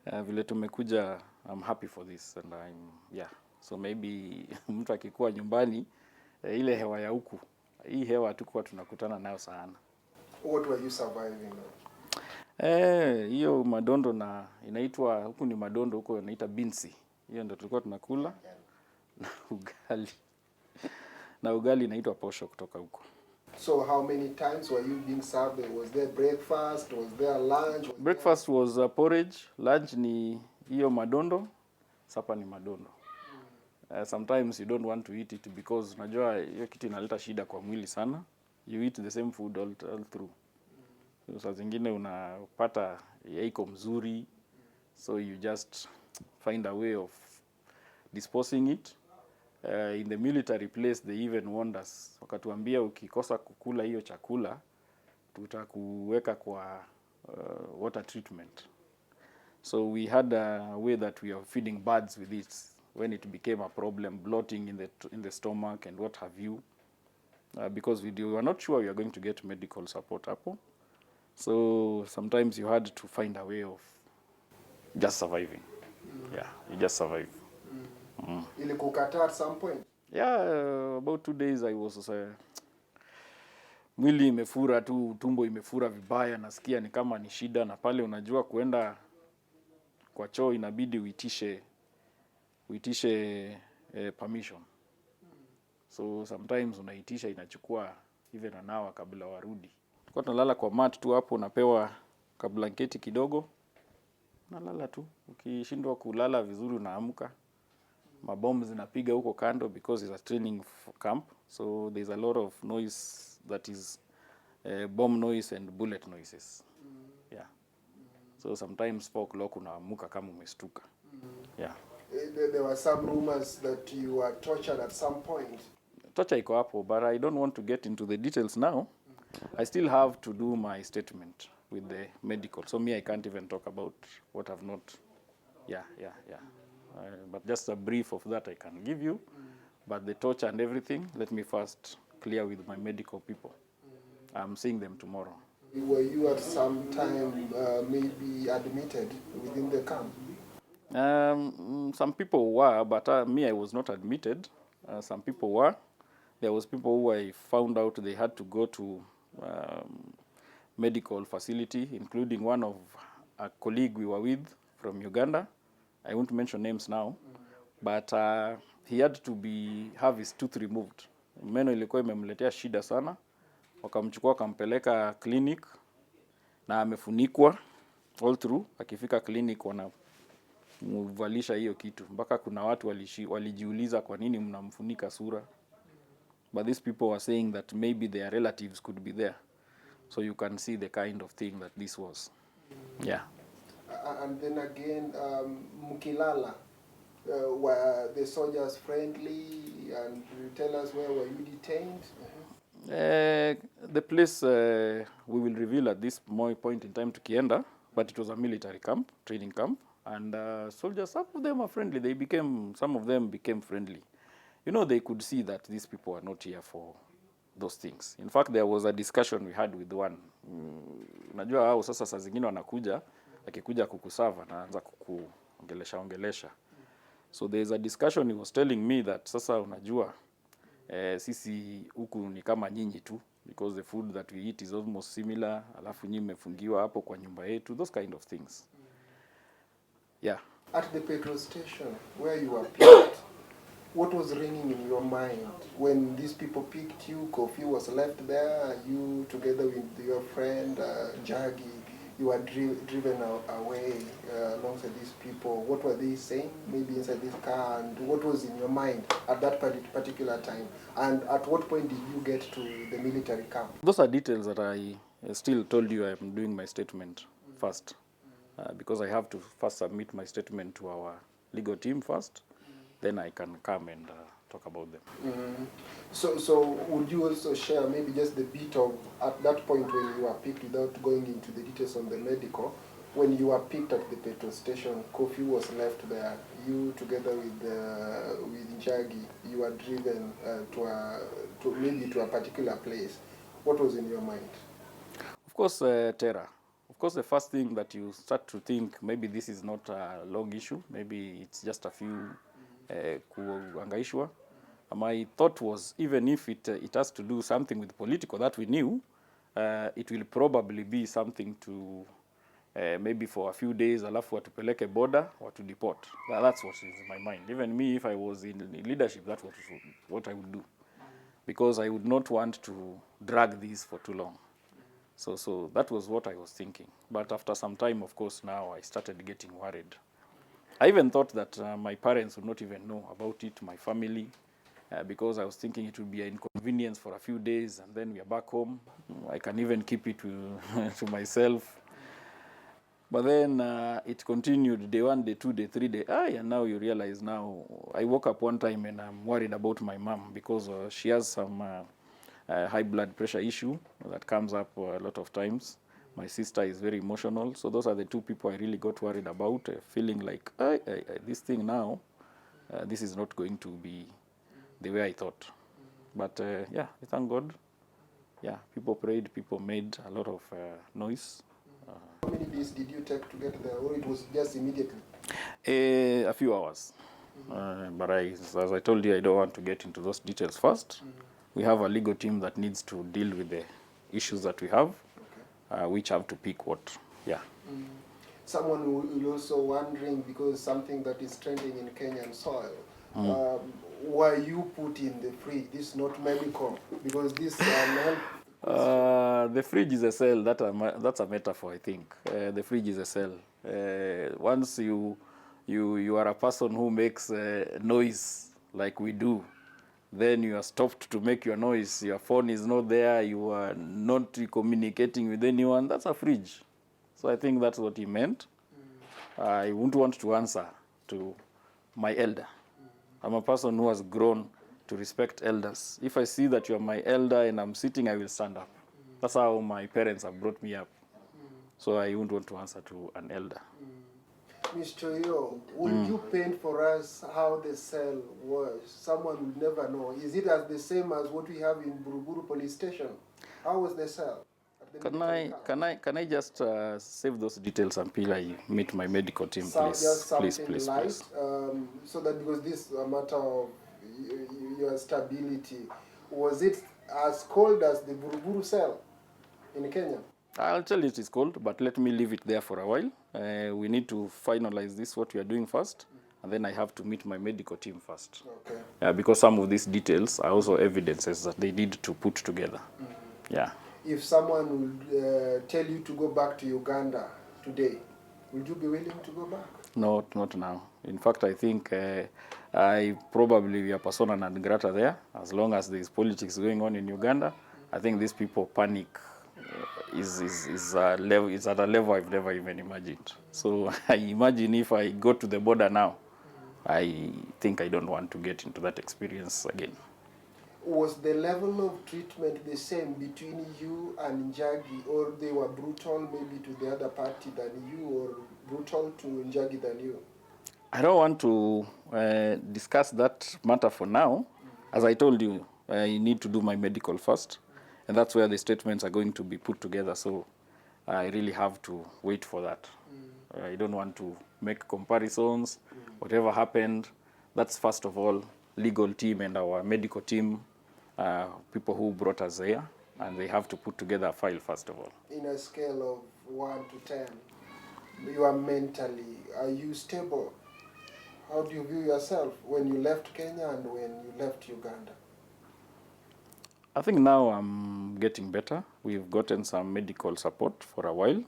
Vile tumekuja, I'm happy for this and so maybe mtu akikuwa nyumbani ile hewa ya huku, hii hewa hatukuwa tunakutana nayo sana. What were you surviving? Hiyo madondo na inaitwa huku ni madondo, huko inaita binsi. Hiyo ndio tulikuwa tunakula na ugali. Na ugali inaitwa posho kutoka huko. So how many times were you being served? Was there breakfast? Was there lunch? Breakfast was porridge, lunch ni hiyo madondo, supper ni madondo. Sometimes you don't want to eat it because unajua hiyo kitu inaleta shida kwa mwili sana. You eat the same food all through. So saa zingine unapata haiko mzuri, so you just find a way of disposing it. In the military place they even warned us, wakatuambia ukikosa kukula hiyo chakula tutakuweka kwa water treatment. So we had a way that we are feeding birds with it when it became a problem, bloating in the stomach and what have you, because we were not sure we are going to get medical support hapo. So sometimes you had to find a way of just surviving. Yeah, you just survive. Ili kukata at some point? Yeah, about 2 days I was mwili imefura tu, tumbo imefura vibaya, nasikia ni kama ni shida, na pale unajua kuenda kwa choo inabidi uitishe permission. So sometimes unaitisha, inachukua even an hour kabla warudi. Kwa tunalala kwa mat tu hapo, unapewa kablanketi kidogo, nalala tu. Ukishindwa kulala vizuri unaamka. Mabomu zinapiga huko kando because it's a training camp, so there's a lot of noise that is bomb noise and bullet noises. Yeah. So sometimes 4 o'clock unaamuka kama umestuka. Yeah. There were some rumors that you were tortured at some point. Torture iko hapo, but I don't want to get into the details now. I still have to do my statement with the medical. So me, I can't even talk about what I've not. Yeah. But just a brief of that I can give you. But the torture and everything, let me first clear with my medical people. I'm seeing them tomorrow. Were you at some time maybe admitted within the camp? Some people were, but me, I was not admitted. Some people were. There was people who I found out they had to go to medical facility, including one of a colleague we were with from Uganda. I won't mention names now, but he had to have his tooth removed. Meno ilikuwa imemletea shida sana. Wakamchukua wakampeleka clinic na amefunikwa all through. Akifika clinic wanamvalisha hiyo kitu. Mpaka kuna watu walijiuliza kwa nini mnamfunika sura. But these people were saying that maybe their relatives could be there. So you can see the kind of thing that this was. Yeah. And then again, Mukilala, were the soldiers friendly? And tell us, where were you detained? The place we will reveal at this point in time tukienda, but it was a military camp, training camp, and soldiers, some of them are friendly. Some of them became friendly. You know, they could see that these people are not here for those things. In fact, there was a discussion we had with one. Unajua hao sasa saa zingine wanakuja, akikuja kukusava na anza kukuongelesha. So there is a discussion, he was telling me that sasa unajua sisi huku ni kama nyinyi tu, because the food that we eat is almost similar, alafu nyinyi mmefungiwa hapo kwa nyumba yetu, those kind of things. Yeah. At the petrol station where you were picked, what was ringing in your mind when these people picked you? Kofi was left there, you together with your friend Jagi, you were driven away alongside these people. What were they saying maybe inside this car, and what was in your mind at that particular time? And at what point did you get to the military camp? Those are details that I still told you I am doing my statement first. Because I have to first submit my statement to our legal team first. Then I can come and talk about them. So would you also share maybe just the bit of, at that point when you were picked, without going into the details on the medical, when you were picked at the petrol station, Kofi was left there, you together with Jagi, you were driven to a particular place. What was in your mind? Of course, terror. Of course, the first thing that you start to think, maybe this is not a long issue, maybe it's just a few kuangaishwa. My thought was, even if it has to do something with political that we knew, it will probably be something to maybe for a few days, alafu watupeleke border, watu deport. That's what is in my mind. Even me, if I was in leadership, that's what I would do. Because I would not want to drag this for too long. So that was what I was thinking. But after some time, of course, now I started getting worried. I even thought that my parents would not even know about it, my family, because I was thinking it would be an inconvenience for a few days, and then we are back home. I can even keep it to myself. But then it continued day 1, day 2, day 3, day. And now you realize now, I woke up one time and I'm worried about my mom because she has some high blood pressure issue that comes up a lot of times. My sister is very emotional. So those are the 2 people I really got worried about, feeling like, this thing now, this is not going to be the way I thought. But yeah, thank God. Yeah, people prayed, people made a lot of noise. How many days did you take to get there, or it was just immediately? A few hours. But as I told you, I don't want to get into those details first. We have a legal team that needs to deal with the issues that we have, which have to pick what. Yeah. Someone will also wondering, because something that is trending in Kenyan soil, why you put in the fridge? This is not medical, because this the fridge is a cell. That's a metaphor, I think. The fridge is a cell. Once you are a person who makes noise like we do, then you are stopped to make your noise. Your phone is not there. You are not communicating with anyone. That's a fridge. So I think that's what he meant. I wouldn't want to answer to my elder. I'm a person who has grown to respect elders. If I see that you're my elder and I'm sitting, I will stand up. That's how my parents have brought me up. So I wouldn't want to answer to an elder. Mr. Oyoo, would you paint for us how the cell was? Someone would never know. Is it as the same as what we have in Buruburu police station? How was the cell? Can I just save those details until I meet my medical team, please? Just something please. so that, because this is a matter of your stability. Was it as cold as the Buruburu cell in Kenya? I'll tell you it is cold, but let me leave it there for a while. We need to finalize this, what we are doing first, and then I have to meet my medical team first. Okay. Because some of these details are also evidences that they need to put together. Yeah. If someone would tell you to go back to Uganda today, would you be willing to go back? No, not now. In fact, I think I probably be a persona non grata there. As long as there is politics going on in Uganda, I think these people panic is at a level I've never even imagined. So I imagine if I go to the border now, I think I don't want to get into that experience again. Was the level of treatment the same between you and Njagi, or they were brutal maybe to the other party than you, or brutal to Njagi than you? I don't want to discuss that matter for now. As I told you, I need to do my medical first, and that's where the statements are going to be put together. So I really have to wait for that. I don't want to make comparisons. Whatever happened, that's first of all legal team and our medical team, people who brought us here, and they have to put together a file first of all. In a scale of 1 to 10, you are mentally, are you stable? How do you view yourself when you left Kenya and when you left Uganda? I think now I'm getting better. We've gotten some medical support for a while.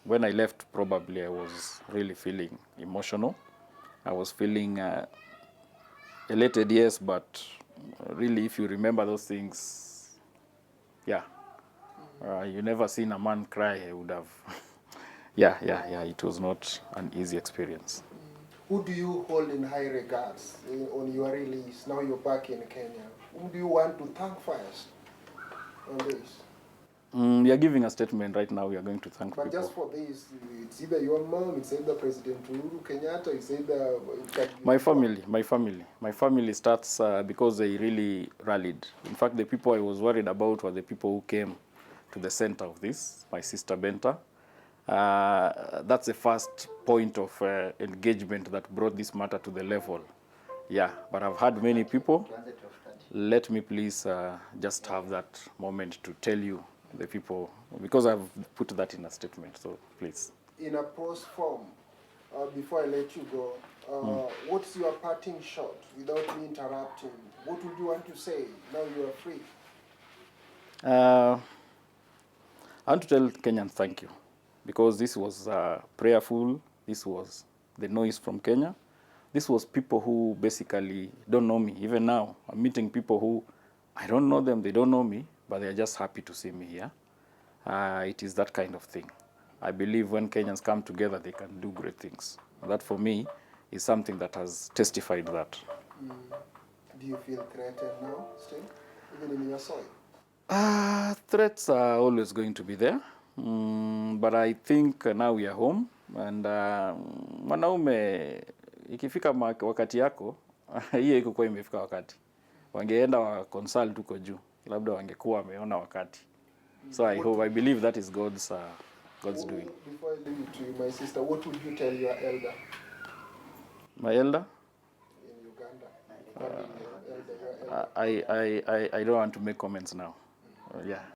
When I left, probably I was really feeling emotional. I was feeling elated, yes, but really, if you remember those things, yeah, you never seen a man cry. I would have, yeah. It was not an easy experience. Who do you hold in high regards on your release? Now you're back in Kenya. Who do you want to thank first on this? We are giving a statement right now. We are going to thank but people. Just for this, it's either your mom, it's either President Uhuru Kenyatta, it's either... My family starts because they really rallied. In fact, the people I was worried about were the people who came to the center of this, my sister Benta. That's the first point of engagement that brought this matter to the level. Yeah, but I've had many people. Let me please just have that moment to tell you, the people, because I've put that in a statement, so please. In a post form, before I let you go, what's your parting shot without me interrupting? What would you want to say? Now you are free. I want to tell Kenyans thank you, because this was prayerful. This was the noise from Kenya. This was people who basically don't know me. Even now, I'm meeting people who I don't know them, they don't know me, but they're just happy to see me here. It is that kind of thing. I believe when Kenyans come together, they can do great things. And that, for me, is something that has testified that. Do you feel threatened now, still, even in your soil? Threats are always going to be there. But I think now we are home. And mwanaume, ikifika wakati yako, hiyo ikukuwa imefika wakati. Wangeenda wa consult tuko juu. Labda wangekuwa wameona wakati. So I believe that is God's doing. Before I leave it to you, my sister, what would you tell your elder? My elder? In Uganda. Your elder. I don't want to make comments now. Yeah.